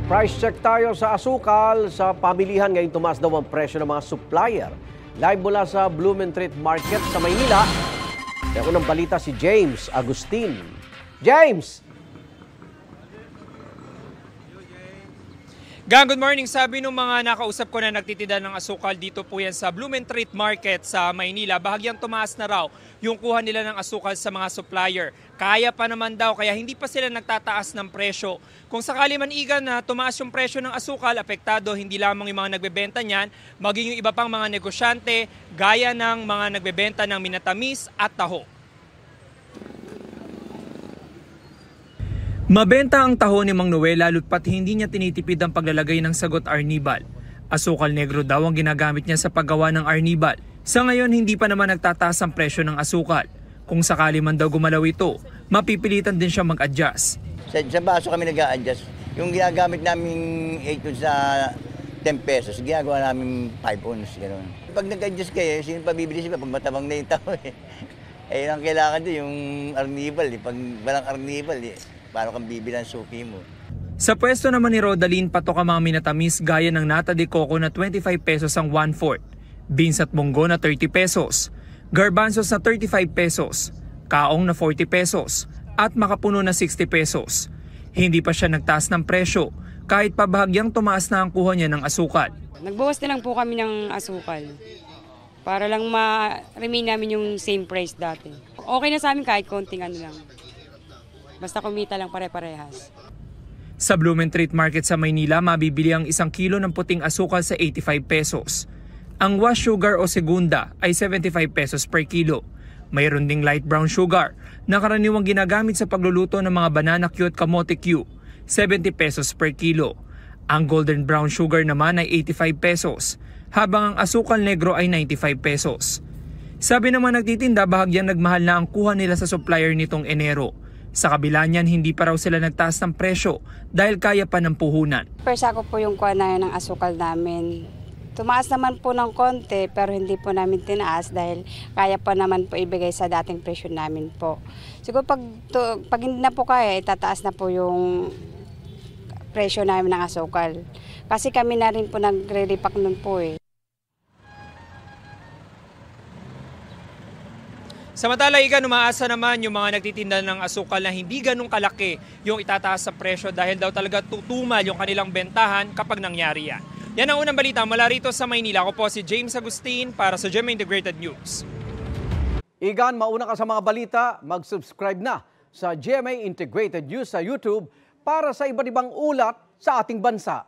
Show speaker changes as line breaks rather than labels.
Price check tayo sa asukal. Sa pamilihan ngayong tumaas daw ang presyo ng mga supplier. Live mula sa Blumentritt Market sa Maynila. May unang balita si James Agustin. James!
Good morning. Sabi ng mga nakausap ko na nagtitinda ng asukal dito po yan sa Blumentritt Market sa Maynila. Bahagyang tumaas na raw yung kuha nila ng asukal sa mga supplier. Kaya pa naman daw kaya hindi pa sila nagtataas ng presyo. Kung sakali man igan na tumaas yung presyo ng asukal, apektado hindi lamang yung mga nagbebenta niyan, maging yung iba pang mga negosyante gaya ng mga nagbebenta ng minatamis at taho. Mabenta ang taho ni Mang Noel lalo't pat hindi niya tinitipid ang paglalagay ng sagot arnibal. Asukal negro daw ang ginagamit niya sa paggawa ng arnibal. Sa ngayon hindi pa naman nagtataas ang presyo ng asukal. Kung sakali man daw gumalaw ito, mapipilitan din siya mag-adjust.
Sa baso kami nag-a-adjust. Yung ginagamit namin 8 ounce sa 10 pesos, ginagawa namin 5 ounce. Gano'n. Pag nag-adjust kayo, sino pa bibili siya pag matabang na yung taho eh. Eh, ang kailangan doon yung arnibal. Pag walang arnibal paano kang bibilang suki mo?
Sa pwesto naman ni Rodaline, patok ang mga minatamis gaya ng nata de coco na 25 pesos ang 1/4, beans at munggo na 30 pesos, garbanzos na 35 pesos, kaong na 40 pesos, at makapuno na 60 pesos. Hindi pa siya nagtaas ng presyo kahit pa bahagyang tumaas na ang kuha niya ng asukal.
Nagbawas na lang po kami ng asukal para lang ma-remain namin yung same price dati. Okay na sa amin kahit konting ano lang. Basta kumita lang pare-parehas.
Sa Blumentritt Market sa Maynila, mabibili ang 1 kilo ng puting asukal sa 85 pesos. Ang wash sugar o segunda ay 75 pesos per kilo. Mayroon ding light brown sugar na karaniwang ginagamit sa pagluluto ng mga banana Q at kamote Q, 70 pesos per kilo. Ang golden brown sugar naman ay 85 pesos, habang ang asukal negro ay 95 pesos. Sabi naman nagtitinda, bahagyang nagmahal na ang kuha nila sa supplier nitong Enero. Sa kabila niyan, hindi pa raw sila nagtaas ng presyo dahil kaya pa ng puhunan.
Per sako po yung kuha na ng asukal namin. Tumaas naman po ng konti pero hindi po namin tinaas dahil kaya pa naman po ibigay sa dating presyo namin po. Siguro pag hindi na po kaya, itataas na po yung presyo namin ng asukal. Kasi kami na rin po nagre-repack nun po eh.
Samantala, umaasa naman yung mga nagtitinda ng asukal na hindi ganun kalaki yung itataas sa presyo dahil daw talaga tutumal yung kanilang bentahan kapag nangyari yan. Yan ang unang balita mula rito sa Maynila. Ako po si James Agustin para sa GMA Integrated News.
Igan, mauna ka sa mga balita, mag-subscribe na sa GMA Integrated News sa YouTube para sa iba't ibang ulat sa ating bansa.